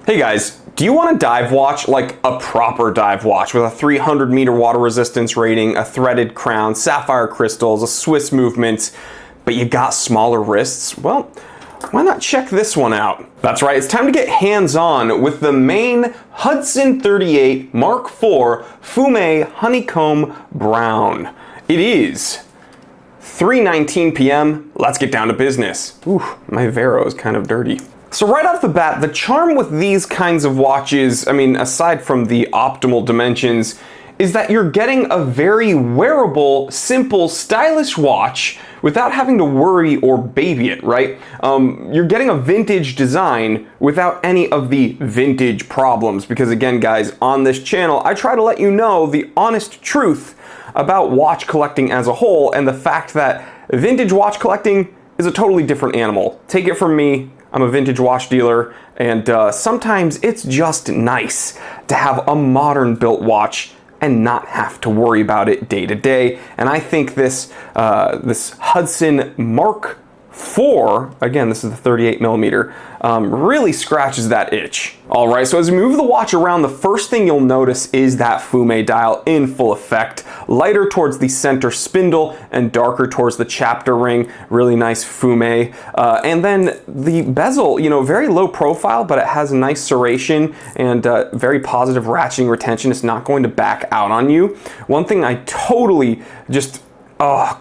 Hey guys, do you want a dive watch, like a proper dive watch with a 300-meter water resistance rating, a threaded crown, sapphire crystals, a Swiss movement, but you got smaller wrists? Well, why not check this one out? That's right, it's time to get hands-on with the Maine Hudson 38 Mark IV Fume Honeycomb Brown. It is 3:19 p.m. Let's get down to business. Ooh, my Vero is kind of dirty. So right off the bat, the charm with these kinds of watches, I mean, aside from the optimal dimensions, is that you're getting a very wearable, simple, stylish watch without having to worry or baby it, right? You're getting a vintage design without any of the vintage problems, because again, guys, on this channel, I try to let you know the honest truth about watch collecting as a whole, and the fact that vintage watch collecting is a totally different animal. Take it from me, I'm a vintage watch dealer, and sometimes it's just nice to have a modern built watch and not have to worry about it day to day. And I think this Hudson Mark IV, again, this is the 38 millimeter, really scratches that itch. All right, so as we move the watch around, the first thing you'll notice is that Fume dial in full effect, lighter towards the center spindle and darker towards the chapter ring. Really nice Fume. And then the bezel, you know, very low profile, but it has a nice serration and very positive ratcheting retention. It's not going to back out on you. One thing I totally just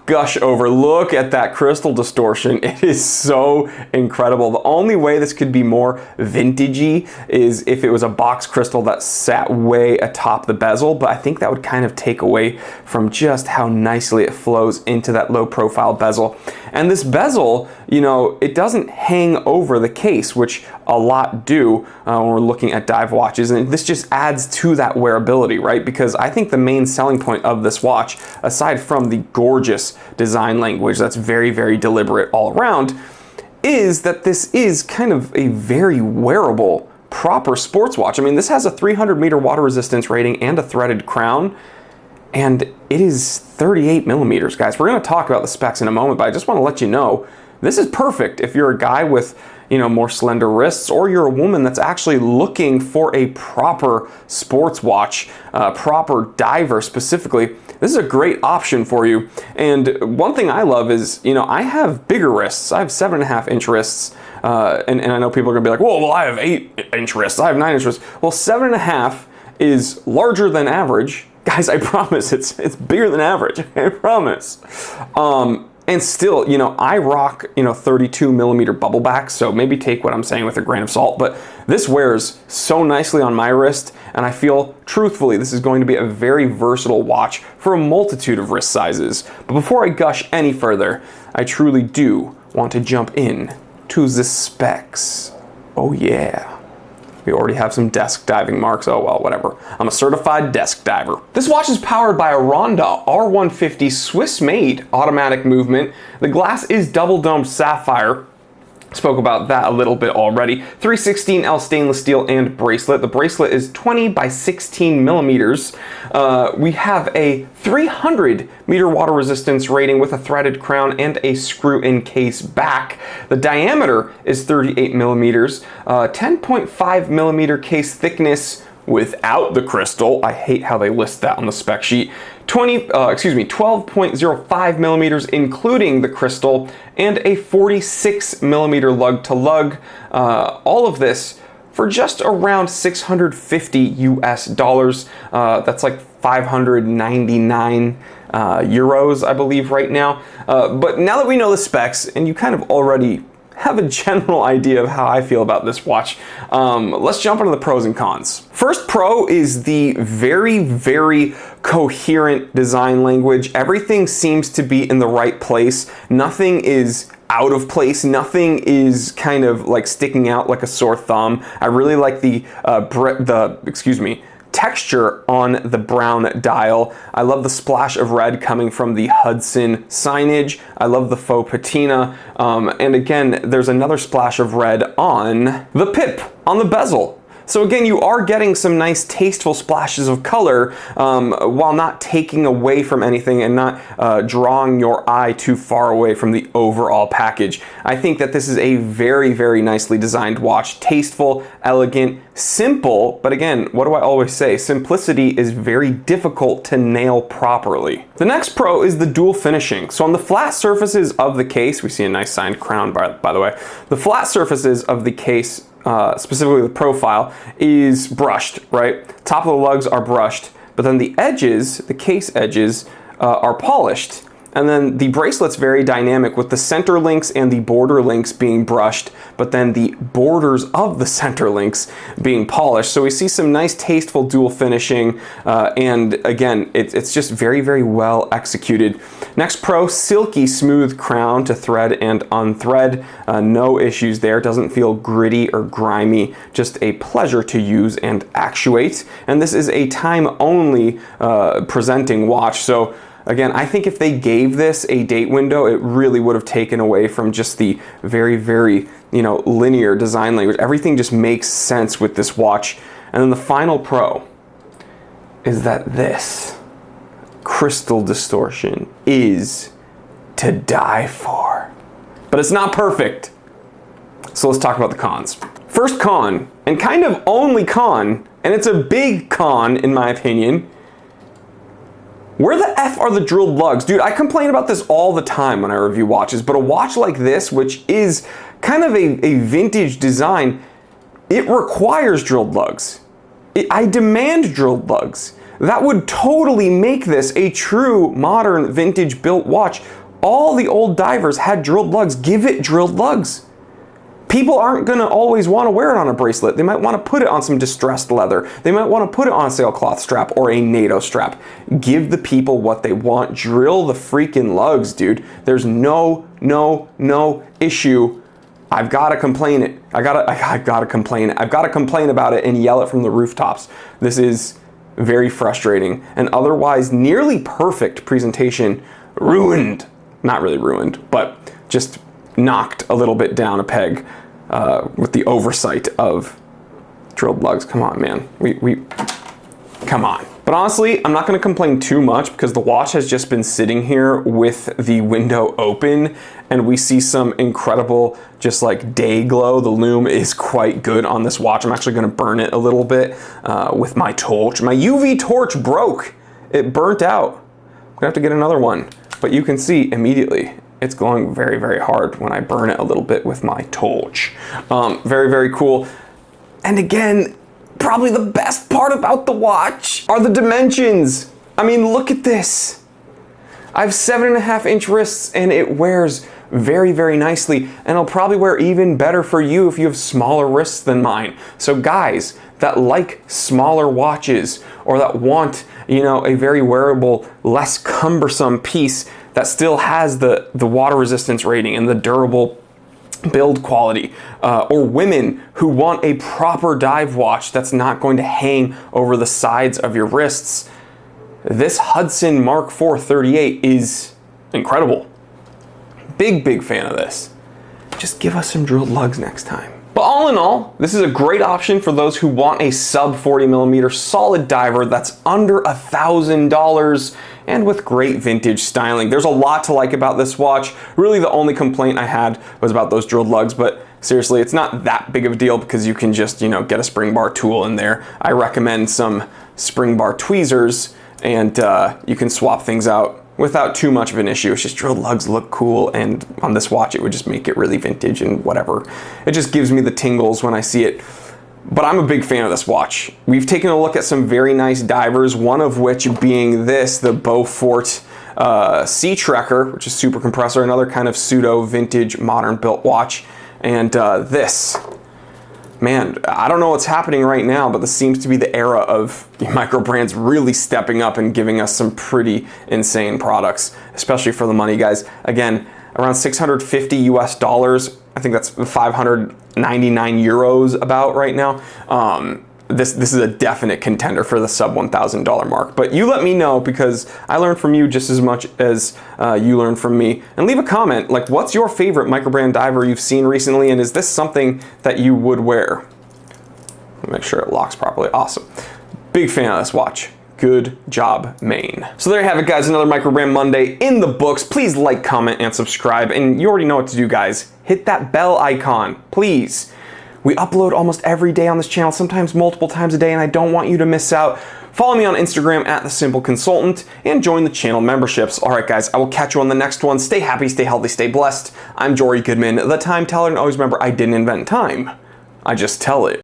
gush over. Look at that crystal distortion. It is so incredible. The only way this could be more vintagey is if it was a box crystal that sat way atop the bezel, but I think that would kind of take away from just how nicely it flows into that low profile bezel. And this bezel, you know, it doesn't hang over the case, which a lot do when we're looking at dive watches, and this just adds to that wearability, right? Because I think the main selling point of this watch, aside from the gorgeous design language that's very, very deliberate all around, is that this is kind of a very wearable, proper sports watch. I mean, this has a 300-meter water resistance rating and a threaded crown, and it is 38 millimeters, guys. We're gonna talk about the specs in a moment, but I just wanna let you know, this is perfect if you're a guy with, you know, more slender wrists, or you're a woman that's actually looking for a proper sports watch, proper diver specifically. This is a great option for you. And one thing I love is, you know, I have bigger wrists. I have 7.5-inch wrists. And I know people are gonna be like, well, I have 8-inch wrists. I have 9-inch wrists. Well, 7.5 is larger than average. Guys, I promise, it's bigger than average, I promise. And still, you know, I rock, you know, 32 millimeter bubble back, so maybe take what I'm saying with a grain of salt, but this wears so nicely on my wrist, and I feel, truthfully, this is going to be a very versatile watch for a multitude of wrist sizes. But before I gush any further, I truly do want to jump in to the specs. Oh yeah. We already have some desk diving marks. Oh well, whatever. I'm a certified desk diver. This watch is powered by a Ronda R150 Swiss-made automatic movement. The glass is double domed sapphire. Spoke about that a little bit already. 316L stainless steel and bracelet. The bracelet is 20 by 16 millimeters. We have a 300-meter water resistance rating with a threaded crown and a screw-in case back. The diameter is 38 millimeters. 10.5 millimeter case thickness without the crystal. I hate how they list that on the spec sheet. 12.05 millimeters including the crystal, and a 46 millimeter lug to lug. All of this for just around 650 US dollars. That's like 599 euros, I believe, right now. But now that we know the specs, and you kind of already have a general idea of how I feel about this watch, let's jump into the pros and cons. First pro is the very, very coherent design language. Everything seems to be in the right place. Nothing is out of place. Nothing is kind of like sticking out like a sore thumb. I really like the texture on the brown dial. I love the splash of red coming from the Hudson signage. I love the faux patina. And again, there's another splash of red on the pip, on the bezel. So again, you are getting some nice tasteful splashes of color while not taking away from anything and not drawing your eye too far away from the overall package. I think that this is a very, very nicely designed watch. Tasteful, elegant, simple, but again, what do I always say? Simplicity is very difficult to nail properly. The next pro is the dual finishing. So on the flat surfaces of the case, we see a nice signed crown by the way. The flat surfaces of the case, specifically the profile, is brushed, right? Top of the lugs are brushed, but then the edges, the case edges, are polished. And then the bracelet's very dynamic with the center links and the border links being brushed, but then the borders of the center links being polished. So we see some nice tasteful dual finishing, and again, it's just very, very well executed. Next pro, silky smooth crown to thread and unthread. No issues there, doesn't feel gritty or grimy, just a pleasure to use and actuate. And this is a time only presenting watch. So again, I think if they gave this a date window, it really would have taken away from just the very, very, linear design language. Everything just makes sense with this watch. And then the final pro is that this crystal distortion is to die for. But it's not perfect. So let's talk about the cons. First con, and kind of only con, and it's a big con in my opinion, where the F are the drilled lugs? Dude, I complain about this all the time when I review watches, but a watch like this, which is kind of a vintage design, it requires drilled lugs. I demand drilled lugs. That would totally make this a true modern vintage built watch. All the old divers had drilled lugs. Give it drilled lugs. People aren't gonna always wanna wear it on a bracelet. They might wanna put it on some distressed leather. They might wanna put it on a sailcloth strap or a NATO strap. Give the people what they want. Drill the freaking lugs, dude. There's no issue. I've gotta complain it. I gotta complain it. I've gotta complain about it and yell it from the rooftops. This is very frustrating. An otherwise nearly perfect presentation ruined. Not really ruined, but just knocked a little bit down a peg with the oversight of drilled lugs. Come on, man. Come on. But honestly, I'm not going to complain too much because the watch has just been sitting here with the window open and we see some incredible just like day glow. The lume is quite good on this watch. I'm actually going to burn it a little bit with my torch. My UV torch broke. It burnt out. I'm going to have to get another one. But you can see immediately it's glowing very, very hard when I burn it a little bit with my torch. Very, very cool. And again, probably the best part about the watch are the dimensions. I mean, look at this. I have 7.5-inch wrists and it wears very, very nicely. And it'll probably wear even better for you if you have smaller wrists than mine. So guys that like smaller watches or that want, a very wearable, less cumbersome piece that still has the water resistance rating and the durable build quality, or women who want a proper dive watch that's not going to hang over the sides of your wrists, this Hudson Mark IV 38 is incredible. Big fan of this. Just give us some drilled lugs next time. But all in all, this is a great option for those who want a sub 40mm solid diver that's under $1,000 and with great vintage styling. There's a lot to like about this watch. Really the only complaint I had was about those drilled lugs, but seriously, it's not that big of a deal because you can just, get a spring bar tool in there. I recommend some spring bar tweezers and you can swap things out without too much of an issue. It's just drilled lugs look cool, and on this watch it would just make it really vintage and whatever. It just gives me the tingles when I see it. But I'm a big fan of this watch. We've taken a look at some very nice divers, one of which being this, the Beaufort Sea Trekker, which is super compressor, another kind of pseudo vintage modern built watch. And this, man, I don't know what's happening right now, but this seems to be the era of micro brands really stepping up and giving us some pretty insane products, especially for the money, guys. Again, around 650 US dollars. I think that's 599 euros about right now. This is a definite contender for the sub $1,000 mark. But you let me know because I learned from you just as much as you learned from me. And leave a comment, like what's your favorite microbrand diver you've seen recently, and is this something that you would wear? Make sure it locks properly. Awesome. Big fan of this watch. Good job, Maine. So there you have it, guys. Another Microbrand Monday in the books. Please like, comment, and subscribe. And you already know what to do, guys. Hit that bell icon, please. We upload almost every day on this channel, sometimes multiple times a day, and I don't want you to miss out. Follow me on Instagram at The Simple Consultant and join the channel memberships. All right, guys, I will catch you on the next one. Stay happy, stay healthy, stay blessed. I'm Jory Goodman, the time teller, and always remember, I didn't invent time. I just tell it.